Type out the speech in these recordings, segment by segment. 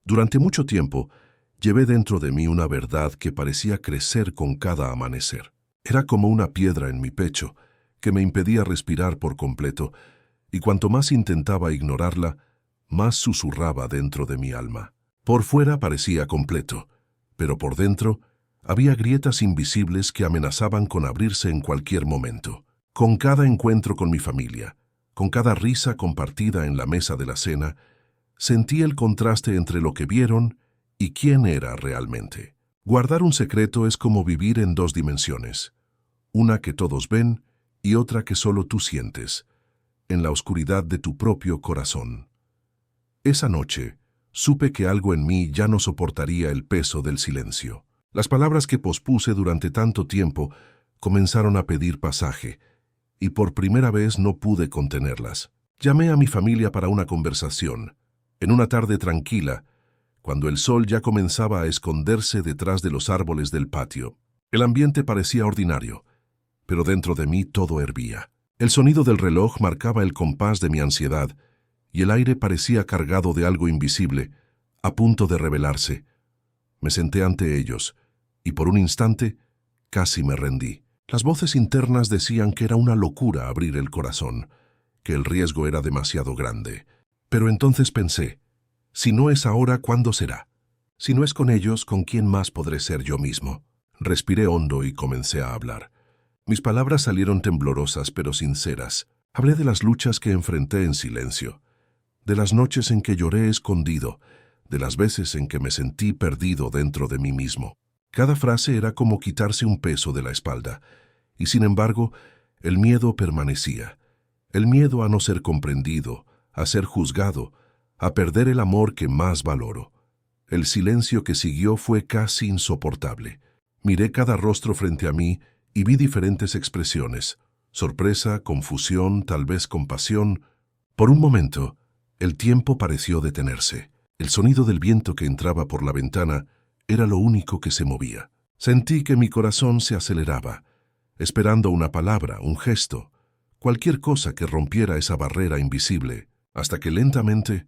Durante mucho tiempo, llevé dentro de mí una verdad que parecía crecer con cada amanecer. Era como una piedra en mi pecho, que me impedía respirar por completo, y cuanto más intentaba ignorarla, más susurraba dentro de mi alma. Por fuera parecía completo, pero por dentro había grietas invisibles que amenazaban con abrirse en cualquier momento. Con cada encuentro con mi familia, con cada risa compartida en la mesa de la cena, sentí el contraste entre lo que vieron y quién era realmente. Guardar un secreto es como vivir en dos dimensiones, una que todos ven y otra que solo tú sientes, en la oscuridad de tu propio corazón. Esa noche, supe que algo en mí ya no soportaría el peso del silencio. Las palabras que pospuse durante tanto tiempo comenzaron a pedir pasaje, y por primera vez no pude contenerlas. Llamé a mi familia para una conversación, en una tarde tranquila, cuando el sol ya comenzaba a esconderse detrás de los árboles del patio. El ambiente parecía ordinario, pero dentro de mí todo hervía. El sonido del reloj marcaba el compás de mi ansiedad, y el aire parecía cargado de algo invisible, a punto de revelarse. Me senté ante ellos, y por un instante casi me rendí. Las voces internas decían que era una locura abrir el corazón, que el riesgo era demasiado grande. Pero entonces pensé, si no es ahora, ¿cuándo será? Si no es con ellos, ¿con quién más podré ser yo mismo? Respiré hondo y comencé a hablar. Mis palabras salieron temblorosas pero sinceras. Hablé de las luchas que enfrenté en silencio, de las noches en que lloré escondido, de las veces en que me sentí perdido dentro de mí mismo. Cada frase era como quitarse un peso de la espalda, y sin embargo, el miedo permanecía. El miedo a no ser comprendido, a ser juzgado, a perder el amor que más valoro. El silencio que siguió fue casi insoportable. Miré cada rostro frente a mí y vi diferentes expresiones: sorpresa, confusión, tal vez compasión. Por un momento, el tiempo pareció detenerse. El sonido del viento que entraba por la ventana era lo único que se movía. Sentí que mi corazón se aceleraba, esperando una palabra, un gesto, cualquier cosa que rompiera esa barrera invisible, hasta que lentamente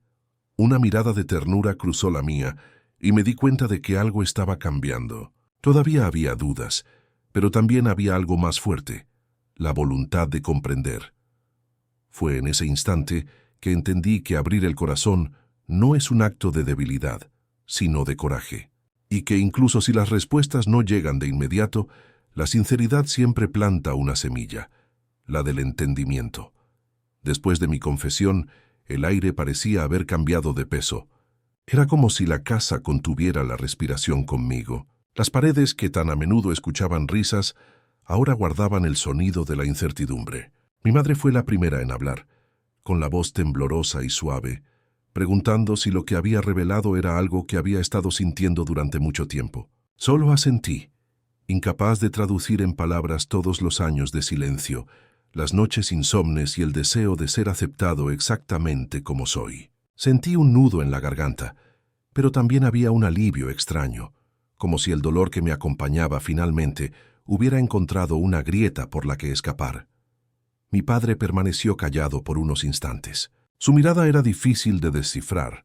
una mirada de ternura cruzó la mía y me di cuenta de que algo estaba cambiando. Todavía había dudas, pero también había algo más fuerte: la voluntad de comprender. Fue en ese instante que entendí que abrir el corazón no es un acto de debilidad, sino de coraje, y que incluso si las respuestas no llegan de inmediato, la sinceridad siempre planta una semilla, la del entendimiento. Después de mi confesión, el aire parecía haber cambiado de peso. Era como si la casa contuviera la respiración conmigo. Las paredes, que tan a menudo escuchaban risas, ahora guardaban el sonido de la incertidumbre. Mi madre fue la primera en hablar, con la voz temblorosa y suave, preguntando si lo que había revelado era algo que había estado sintiendo durante mucho tiempo. Solo asentí, incapaz de traducir en palabras todos los años de silencio, las noches insomnes y el deseo de ser aceptado exactamente como soy. Sentí un nudo en la garganta, pero también había un alivio extraño, como si el dolor que me acompañaba finalmente hubiera encontrado una grieta por la que escapar. Mi padre permaneció callado por unos instantes. Su mirada era difícil de descifrar,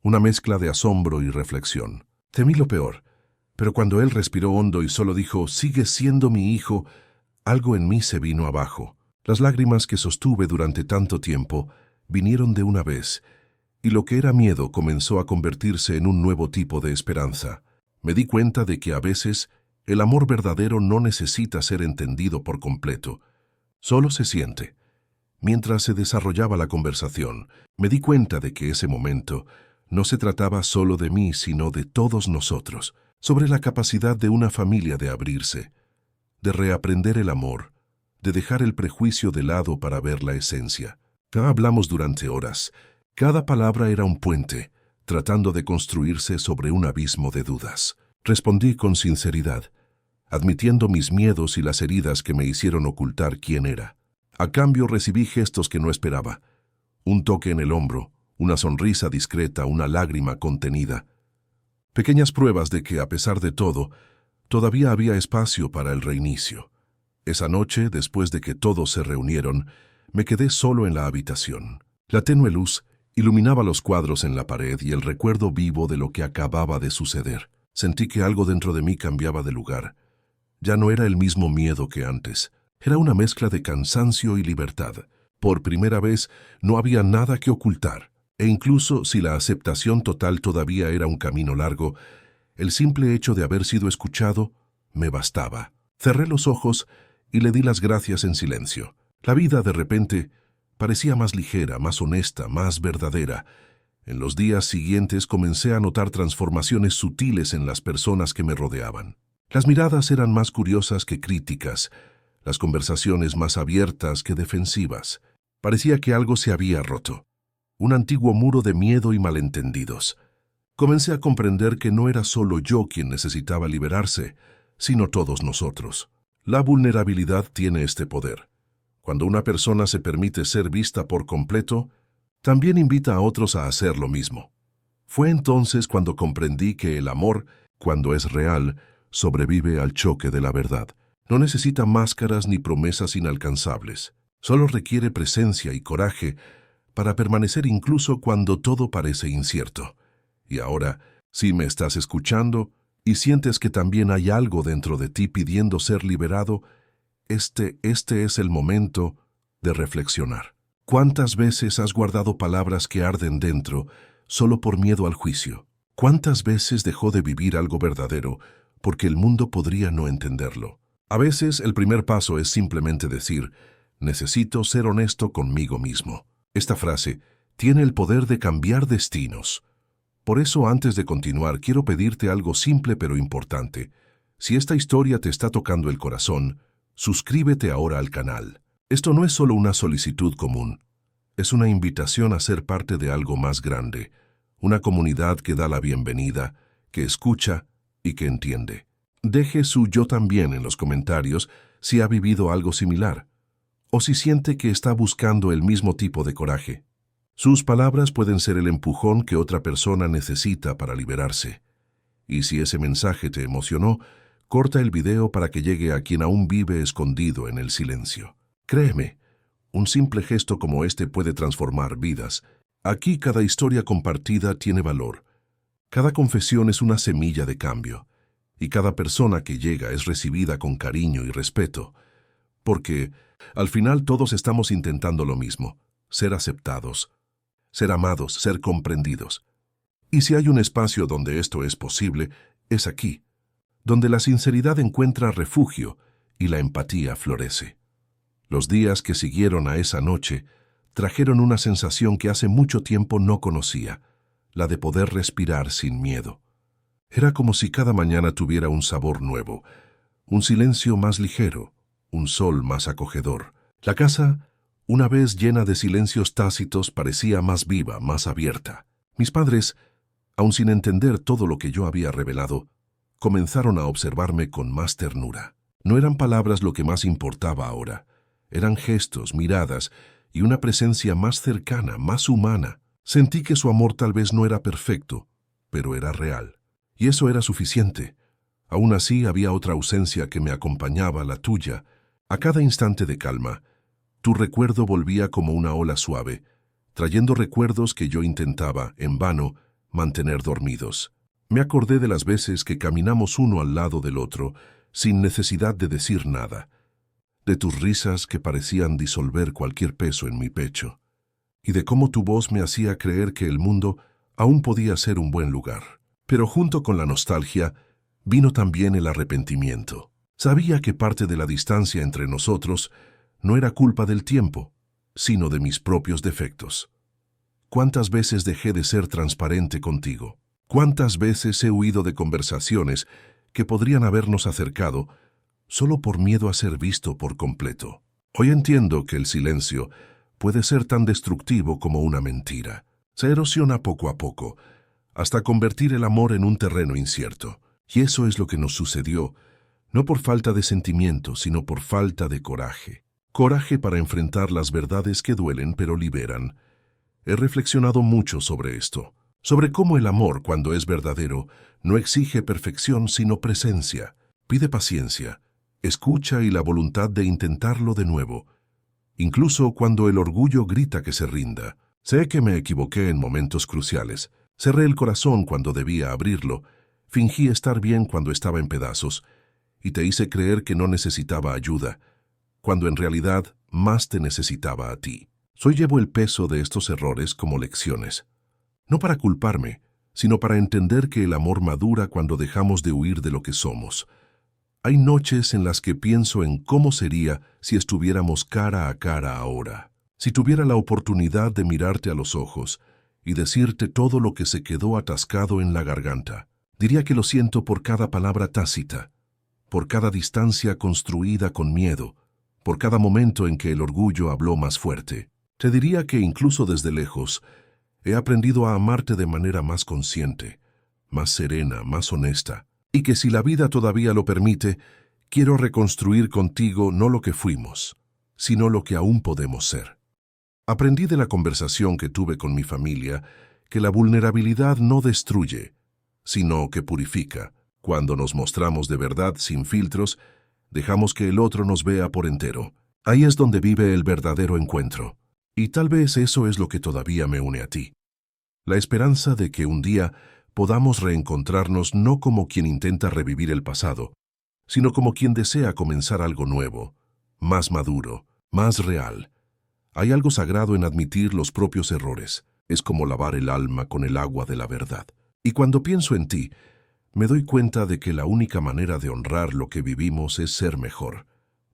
una mezcla de asombro y reflexión. Temí lo peor, pero cuando él respiró hondo y solo dijo «sigue siendo mi hijo», algo en mí se vino abajo. Las lágrimas que sostuve durante tanto tiempo vinieron de una vez, y lo que era miedo comenzó a convertirse en un nuevo tipo de esperanza. Me di cuenta de que a veces el amor verdadero no necesita ser entendido por completo, solo se siente. Mientras se desarrollaba la conversación, me di cuenta de que ese momento no se trataba solo de mí, sino de todos nosotros, sobre la capacidad de una familia de abrirse, de reaprender el amor, de dejar el prejuicio de lado para ver la esencia. Ya hablamos durante horas. Cada palabra era un puente, tratando de construirse sobre un abismo de dudas. Respondí con sinceridad, admitiendo mis miedos y las heridas que me hicieron ocultar quién era. A cambio recibí gestos que no esperaba: un toque en el hombro, una sonrisa discreta, una lágrima contenida. Pequeñas pruebas de que, a pesar de todo, todavía había espacio para el reinicio. Esa noche, después de que todos se reunieron, me quedé solo en la habitación. La tenue luz Iluminaba los cuadros en la pared y el recuerdo vivo de lo que acababa de suceder. Sentí que algo dentro de mí cambiaba de lugar. Ya no era el mismo miedo que antes. Era una mezcla de cansancio y libertad. Por primera vez no había nada que ocultar. E incluso si la aceptación total todavía era un camino largo, el simple hecho de haber sido escuchado me bastaba. Cerré los ojos y le di las gracias en silencio. La vida, de repente, parecía más ligera, más honesta, más verdadera. En los días siguientes comencé a notar transformaciones sutiles en las personas que me rodeaban. Las miradas eran más curiosas que críticas, las conversaciones más abiertas que defensivas. Parecía que algo se había roto, un antiguo muro de miedo y malentendidos. Comencé a comprender que no era solo yo quien necesitaba liberarse, sino todos nosotros. La vulnerabilidad tiene este poder. Cuando una persona se permite ser vista por completo, también invita a otros a hacer lo mismo. Fue entonces cuando comprendí que el amor, cuando es real, sobrevive al choque de la verdad. No necesita máscaras ni promesas inalcanzables. Solo requiere presencia y coraje para permanecer incluso cuando todo parece incierto. Y ahora, si me estás escuchando y sientes que también hay algo dentro de ti pidiendo ser liberado, este es el momento de reflexionar. ¿Cuántas veces has guardado palabras que arden dentro solo por miedo al juicio? ¿Cuántas veces dejó de vivir algo verdadero porque el mundo podría no entenderlo? A veces el primer paso es simplemente decir, necesito ser honesto conmigo mismo. Esta frase tiene el poder de cambiar destinos. Por eso, antes de continuar, quiero pedirte algo simple pero importante. Si esta historia te está tocando el corazón, suscríbete ahora al canal. Esto no es solo una solicitud común, es una invitación a ser parte de algo más grande, una comunidad que da la bienvenida, que escucha y que entiende. Deje su yo también en los comentarios si ha vivido algo similar, o si siente que está buscando el mismo tipo de coraje. Sus palabras pueden ser el empujón que otra persona necesita para liberarse. Y si ese mensaje te emocionó, corta el video para que llegue a quien aún vive escondido en el silencio. Créeme, un simple gesto como este puede transformar vidas. Aquí cada historia compartida tiene valor. Cada confesión es una semilla de cambio. Y cada persona que llega es recibida con cariño y respeto. Porque, al final todos estamos intentando lo mismo, ser aceptados, ser amados, ser comprendidos. Y si hay un espacio donde esto es posible, es aquí, donde la sinceridad encuentra refugio y la empatía florece. Los días que siguieron a esa noche trajeron una sensación que hace mucho tiempo no conocía, la de poder respirar sin miedo. Era como si cada mañana tuviera un sabor nuevo, un silencio más ligero, un sol más acogedor. La casa, una vez llena de silencios tácitos, parecía más viva, más abierta. Mis padres, aun sin entender todo lo que yo había revelado, comenzaron a observarme con más ternura. No eran palabras lo que más importaba ahora. Eran gestos, miradas y una presencia más cercana, más humana. Sentí que su amor tal vez no era perfecto, pero era real. Y eso era suficiente. Aún así había otra ausencia que me acompañaba, la tuya. A cada instante de calma, tu recuerdo volvía como una ola suave, trayendo recuerdos que yo intentaba, en vano, mantener dormidos. Me acordé de las veces que caminamos uno al lado del otro, sin necesidad de decir nada, de tus risas que parecían disolver cualquier peso en mi pecho, y de cómo tu voz me hacía creer que el mundo aún podía ser un buen lugar. Pero junto con la nostalgia, vino también el arrepentimiento. Sabía que parte de la distancia entre nosotros no era culpa del tiempo, sino de mis propios defectos. ¿Cuántas veces dejé de ser transparente contigo? ¿Cuántas veces he huido de conversaciones que podrían habernos acercado solo por miedo a ser visto por completo? Hoy entiendo que el silencio puede ser tan destructivo como una mentira. Se erosiona poco a poco, hasta convertir el amor en un terreno incierto. Y eso es lo que nos sucedió, no por falta de sentimiento, sino por falta de coraje. Coraje para enfrentar las verdades que duelen pero liberan. He reflexionado mucho sobre esto, sobre cómo el amor, cuando es verdadero, no exige perfección sino presencia. Pide paciencia, escucha y la voluntad de intentarlo de nuevo. Incluso cuando el orgullo grita que se rinda. Sé que me equivoqué en momentos cruciales. Cerré el corazón cuando debía abrirlo. Fingí estar bien cuando estaba en pedazos. Y te hice creer que no necesitaba ayuda, cuando en realidad más te necesitaba a ti. Hoy llevo el peso de estos errores como lecciones. No para culparme, sino para entender que el amor madura cuando dejamos de huir de lo que somos. Hay noches en las que pienso en cómo sería si estuviéramos cara a cara ahora. Si tuviera la oportunidad de mirarte a los ojos y decirte todo lo que se quedó atascado en la garganta. Diría que lo siento por cada palabra tácita, por cada distancia construida con miedo, por cada momento en que el orgullo habló más fuerte. Te diría que incluso desde lejos he aprendido a amarte de manera más consciente, más serena, más honesta, y que si la vida todavía lo permite, quiero reconstruir contigo no lo que fuimos, sino lo que aún podemos ser. Aprendí de la conversación que tuve con mi familia que la vulnerabilidad no destruye, sino que purifica. Cuando nos mostramos de verdad sin filtros, dejamos que el otro nos vea por entero. Ahí es donde vive el verdadero encuentro. Y tal vez eso es lo que todavía me une a ti. La esperanza de que un día podamos reencontrarnos no como quien intenta revivir el pasado, sino como quien desea comenzar algo nuevo, más maduro, más real. Hay algo sagrado en admitir los propios errores. Es como lavar el alma con el agua de la verdad. Y cuando pienso en ti, me doy cuenta de que la única manera de honrar lo que vivimos es ser mejor,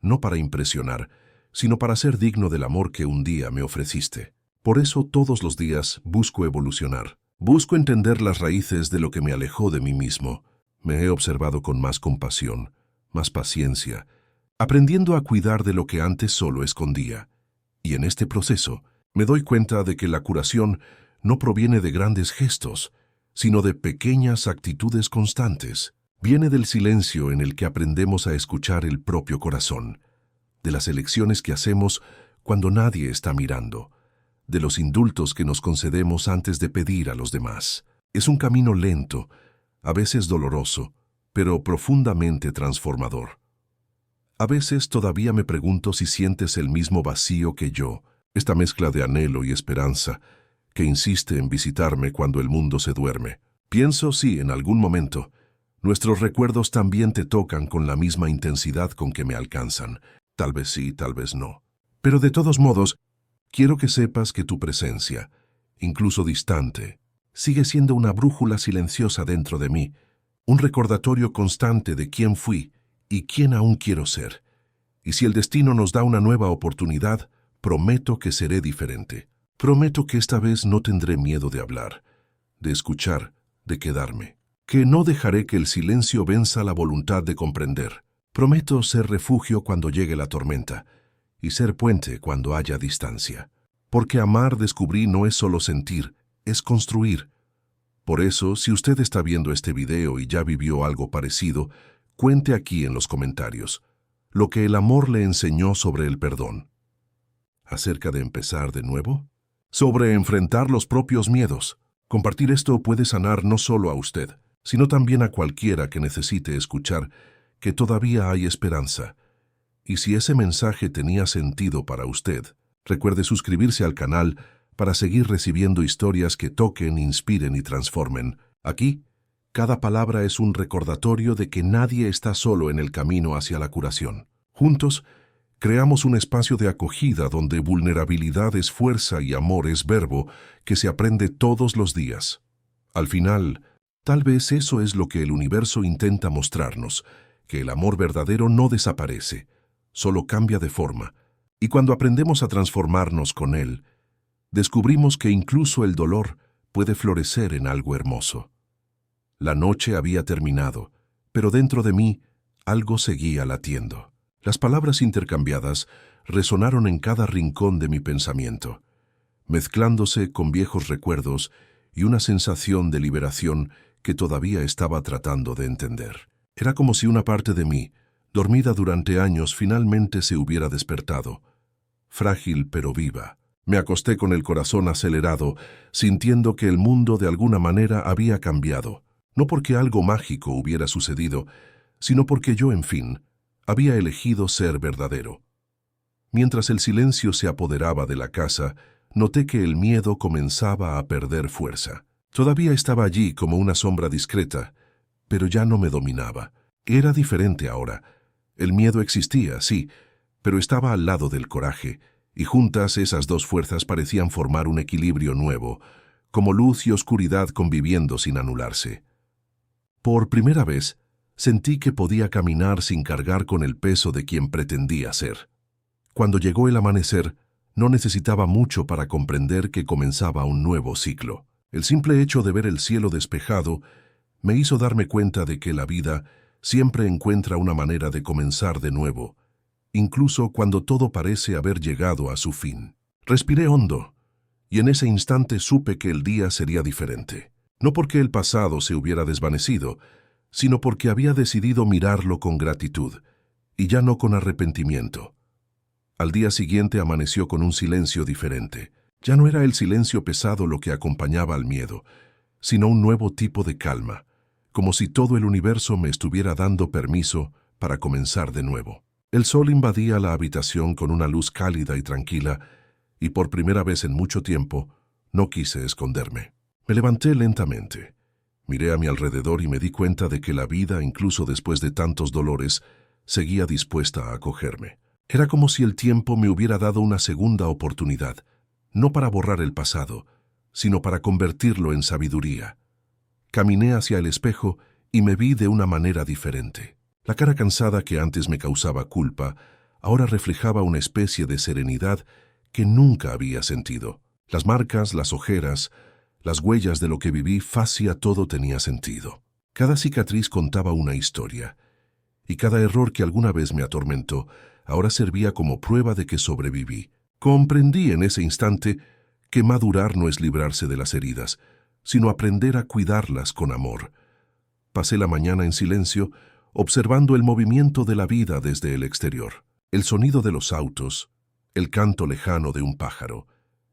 no para impresionar, sino para ser digno del amor que un día me ofreciste. Por eso todos los días busco evolucionar. Busco entender las raíces de lo que me alejó de mí mismo. Me he observado con más compasión, más paciencia, aprendiendo a cuidar de lo que antes solo escondía. Y en este proceso me doy cuenta de que la curación no proviene de grandes gestos, sino de pequeñas actitudes constantes. Viene del silencio en el que aprendemos a escuchar el propio corazón, de las elecciones que hacemos cuando nadie está mirando, de los indultos que nos concedemos antes de pedir a los demás. Es un camino lento, a veces doloroso, pero profundamente transformador. A veces todavía me pregunto si sientes el mismo vacío que yo, esta mezcla de anhelo y esperanza que insiste en visitarme cuando el mundo se duerme. Pienso si, en algún momento, nuestros recuerdos también te tocan con la misma intensidad con que me alcanzan. Tal vez sí, tal vez no. Pero de todos modos, quiero que sepas que tu presencia, incluso distante, sigue siendo una brújula silenciosa dentro de mí, un recordatorio constante de quién fui y quién aún quiero ser. Y si el destino nos da una nueva oportunidad, prometo que seré diferente. Prometo que esta vez no tendré miedo de hablar, de escuchar, de quedarme. Que no dejaré que el silencio venza la voluntad de comprender. Prometo ser refugio cuando llegue la tormenta y ser puente cuando haya distancia. Porque amar, descubrí, no es solo sentir, es construir. Por eso, si usted está viendo este video y ya vivió algo parecido, cuente aquí en los comentarios lo que el amor le enseñó sobre el perdón. ¿Acerca de empezar de nuevo? Sobre enfrentar los propios miedos. Compartir esto puede sanar no solo a usted, sino también a cualquiera que necesite escuchar que todavía hay esperanza. Y si ese mensaje tenía sentido para usted, recuerde suscribirse al canal para seguir recibiendo historias que toquen, inspiren y transformen. Aquí, cada palabra es un recordatorio de que nadie está solo en el camino hacia la curación. Juntos, creamos un espacio de acogida donde vulnerabilidad es fuerza y amor es verbo que se aprende todos los días. Al final, tal vez eso es lo que el universo intenta mostrarnos, que el amor verdadero no desaparece, solo cambia de forma, y cuando aprendemos a transformarnos con él, descubrimos que incluso el dolor puede florecer en algo hermoso. La noche había terminado, pero dentro de mí algo seguía latiendo. Las palabras intercambiadas resonaron en cada rincón de mi pensamiento, mezclándose con viejos recuerdos y una sensación de liberación que todavía estaba tratando de entender. Era como si una parte de mí, dormida durante años, finalmente se hubiera despertado, frágil pero viva. Me acosté con el corazón acelerado, sintiendo que el mundo de alguna manera había cambiado, no porque algo mágico hubiera sucedido, sino porque yo, en fin, había elegido ser verdadero. Mientras el silencio se apoderaba de la casa, noté que el miedo comenzaba a perder fuerza. Todavía estaba allí como una sombra discreta, pero ya no me dominaba. Era diferente ahora. El miedo existía, sí, pero estaba al lado del coraje, y juntas esas dos fuerzas parecían formar un equilibrio nuevo, como luz y oscuridad conviviendo sin anularse. Por primera vez, sentí que podía caminar sin cargar con el peso de quien pretendía ser. Cuando llegó el amanecer, no necesitaba mucho para comprender que comenzaba un nuevo ciclo. El simple hecho de ver el cielo despejado me hizo darme cuenta de que la vida siempre encuentra una manera de comenzar de nuevo, incluso cuando todo parece haber llegado a su fin. Respiré hondo, y en ese instante supe que el día sería diferente. No porque el pasado se hubiera desvanecido, sino porque había decidido mirarlo con gratitud, y ya no con arrepentimiento. Al día siguiente amaneció con un silencio diferente. Ya no era el silencio pesado lo que acompañaba al miedo, sino un nuevo tipo de calma, como si todo el universo me estuviera dando permiso para comenzar de nuevo. El sol invadía la habitación con una luz cálida y tranquila, y por primera vez en mucho tiempo no quise esconderme. Me levanté lentamente. Miré a mi alrededor y me di cuenta de que la vida, incluso después de tantos dolores, seguía dispuesta a acogerme. Era como si el tiempo me hubiera dado una segunda oportunidad, no para borrar el pasado, sino para convertirlo en sabiduría. Caminé hacia el espejo y me vi de una manera diferente. La cara cansada que antes me causaba culpa, ahora reflejaba una especie de serenidad que nunca había sentido. Las marcas, las ojeras, las huellas de lo que viví, fascia, todo tenía sentido. Cada cicatriz contaba una historia, y cada error que alguna vez me atormentó, ahora servía como prueba de que sobreviví. Comprendí en ese instante que madurar no es librarse de las heridas, sino aprender a cuidarlas con amor. Pasé la mañana en silencio, observando el movimiento de la vida desde el exterior. El sonido de los autos, el canto lejano de un pájaro,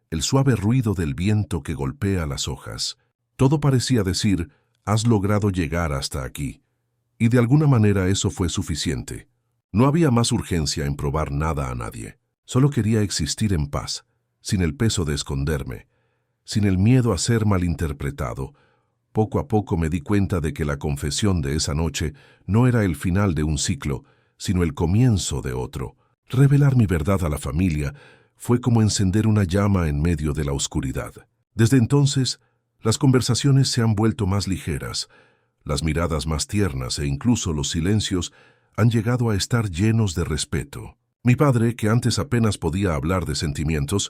el suave ruido del viento que golpea las hojas. Todo parecía decir, has logrado llegar hasta aquí. Y de alguna manera eso fue suficiente. No había más urgencia en probar nada a nadie. Solo quería existir en paz, sin el peso de esconderme, sin el miedo a ser malinterpretado. Poco a poco me di cuenta de que la confesión de esa noche no era el final de un ciclo, sino el comienzo de otro. Revelar mi verdad a la familia fue como encender una llama en medio de la oscuridad. Desde entonces, las conversaciones se han vuelto más ligeras, las miradas más tiernas e incluso los silencios han llegado a estar llenos de respeto. Mi padre, que antes apenas podía hablar de sentimientos,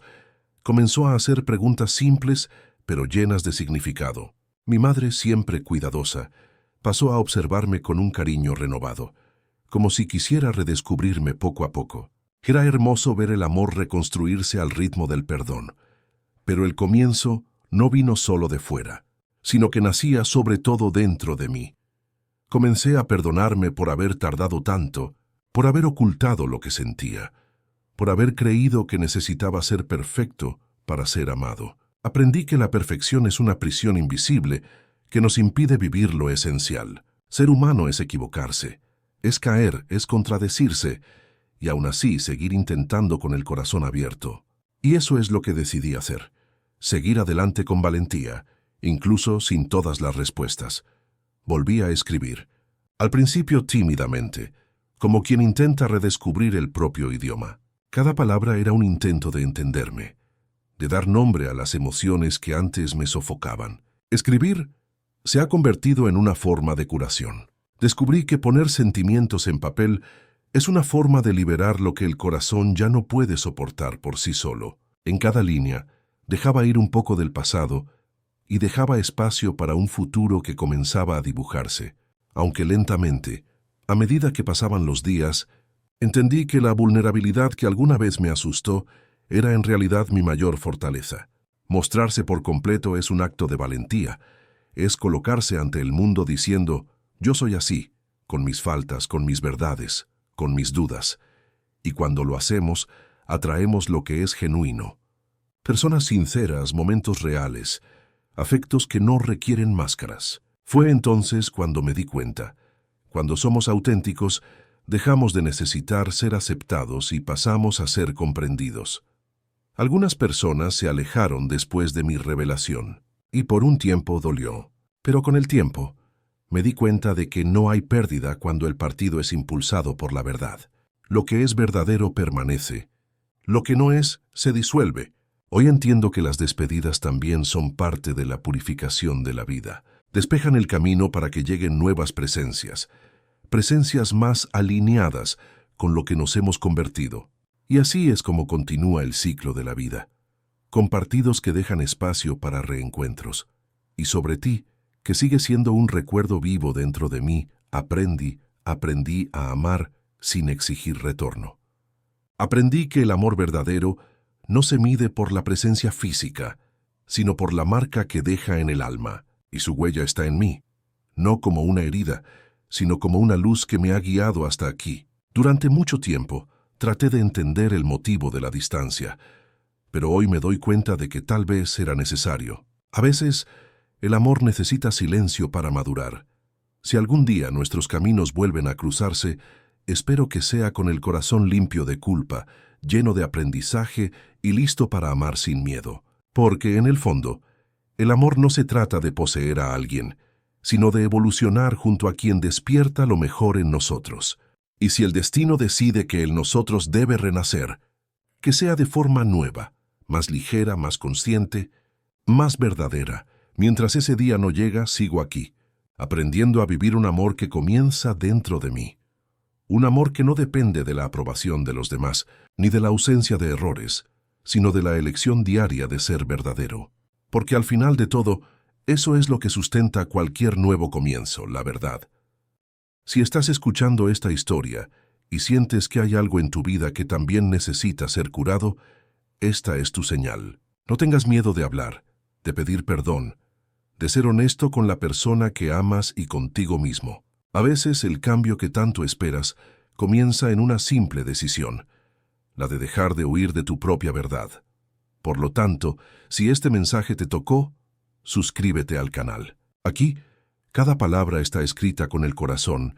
comenzó a hacer preguntas simples pero llenas de significado. Mi madre, siempre cuidadosa, pasó a observarme con un cariño renovado, como si quisiera redescubrirme poco a poco. Era hermoso ver el amor reconstruirse al ritmo del perdón, pero el comienzo no vino solo de fuera, sino que nacía sobre todo dentro de mí. Comencé a perdonarme por haber tardado tanto, por haber ocultado lo que sentía, por haber creído que necesitaba ser perfecto para ser amado. Aprendí que la perfección es una prisión invisible que nos impide vivir lo esencial. Ser humano es equivocarse, es caer, es contradecirse, y aún así seguir intentando con el corazón abierto. Y eso es lo que decidí hacer, seguir adelante con valentía, incluso sin todas las respuestas. Volví a escribir, al principio tímidamente, como quien intenta redescubrir el propio idioma. Cada palabra era un intento de entenderme, de dar nombre a las emociones que antes me sofocaban. Escribir se ha convertido en una forma de curación. Descubrí que poner sentimientos en papel es una forma de liberar lo que el corazón ya no puede soportar por sí solo. En cada línea, dejaba ir un poco del pasado y dejaba espacio para un futuro que comenzaba a dibujarse. Aunque lentamente, a medida que pasaban los días, entendí que la vulnerabilidad que alguna vez me asustó era en realidad mi mayor fortaleza. Mostrarse por completo es un acto de valentía, es colocarse ante el mundo diciendo, yo soy así, con mis faltas, con mis verdades, con mis dudas. Y cuando lo hacemos, atraemos lo que es genuino. Personas sinceras, momentos reales, afectos que no requieren máscaras. Fue entonces cuando me di cuenta. Cuando somos auténticos, dejamos de necesitar ser aceptados y pasamos a ser comprendidos. Algunas personas se alejaron después de mi revelación, y por un tiempo dolió. Pero con el tiempo, me di cuenta de que no hay pérdida cuando el partido es impulsado por la verdad. Lo que es verdadero permanece. Lo que no es, se disuelve. Hoy entiendo que las despedidas también son parte de la purificación de la vida. Despejan el camino para que lleguen nuevas presencias más alineadas con lo que nos hemos convertido. Y así es como continúa el ciclo de la vida, con partidos que dejan espacio para reencuentros. Y sobre ti, que sigue siendo un recuerdo vivo dentro de mí, aprendí a amar sin exigir retorno. Aprendí que el amor verdadero no se mide por la presencia física, sino por la marca que deja en el alma, y su huella está en mí, no como una herida, sino como una luz que me ha guiado hasta aquí. Durante mucho tiempo, traté de entender el motivo de la distancia, pero hoy me doy cuenta de que tal vez era necesario. A veces, el amor necesita silencio para madurar. Si algún día nuestros caminos vuelven a cruzarse, espero que sea con el corazón limpio de culpa, lleno de aprendizaje y listo para amar sin miedo. Porque, en el fondo, el amor no se trata de poseer a alguien, sino de evolucionar junto a quien despierta lo mejor en nosotros. Y si el destino decide que el nosotros debe renacer, que sea de forma nueva, más ligera, más consciente, más verdadera. Mientras ese día no llega, sigo aquí, aprendiendo a vivir un amor que comienza dentro de mí. Un amor que no depende de la aprobación de los demás, ni de la ausencia de errores, sino de la elección diaria de ser verdadero. Porque al final de todo, eso es lo que sustenta cualquier nuevo comienzo, la verdad. Si estás escuchando esta historia y sientes que hay algo en tu vida que también necesita ser curado, esta es tu señal. No tengas miedo de hablar, de pedir perdón, de ser honesto con la persona que amas y contigo mismo. A veces el cambio que tanto esperas comienza en una simple decisión, la de dejar de huir de tu propia verdad. Por lo tanto, si este mensaje te tocó, suscríbete al canal. Aquí, cada palabra está escrita con el corazón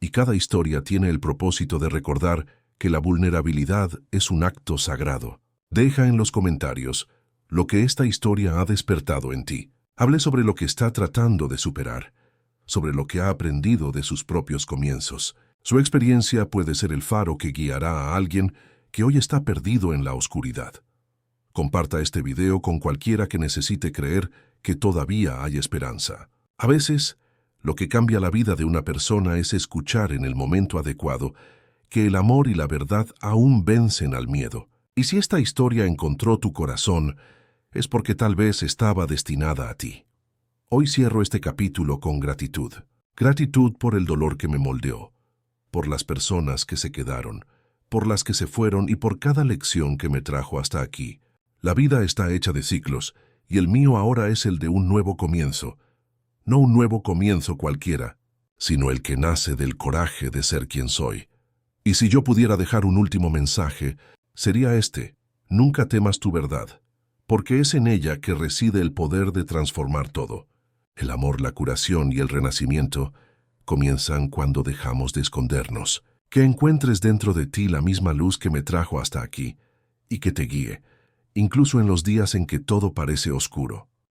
y cada historia tiene el propósito de recordar que la vulnerabilidad es un acto sagrado. Deja en los comentarios lo que esta historia ha despertado en ti. Hable sobre lo que está tratando de superar, sobre lo que ha aprendido de sus propios comienzos. Su experiencia puede ser el faro que guiará a alguien que hoy está perdido en la oscuridad. Comparta este video con cualquiera que necesite creer que todavía hay esperanza. A veces, lo que cambia la vida de una persona es escuchar en el momento adecuado que el amor y la verdad aún vencen al miedo. Y si esta historia encontró tu corazón, es porque tal vez estaba destinada a ti. Hoy cierro este capítulo con gratitud. Gratitud por el dolor que me moldeó, por las personas que se quedaron, por las que se fueron y por cada lección que me trajo hasta aquí. La vida está hecha de ciclos, y el mío ahora es el de un nuevo comienzo. No un nuevo comienzo cualquiera, sino el que nace del coraje de ser quien soy. Y si yo pudiera dejar un último mensaje, sería este: nunca temas tu verdad, porque es en ella que reside el poder de transformar todo. El amor, la curación y el renacimiento comienzan cuando dejamos de escondernos. Que encuentres dentro de ti la misma luz que me trajo hasta aquí y que te guíe, incluso en los días en que todo parece oscuro.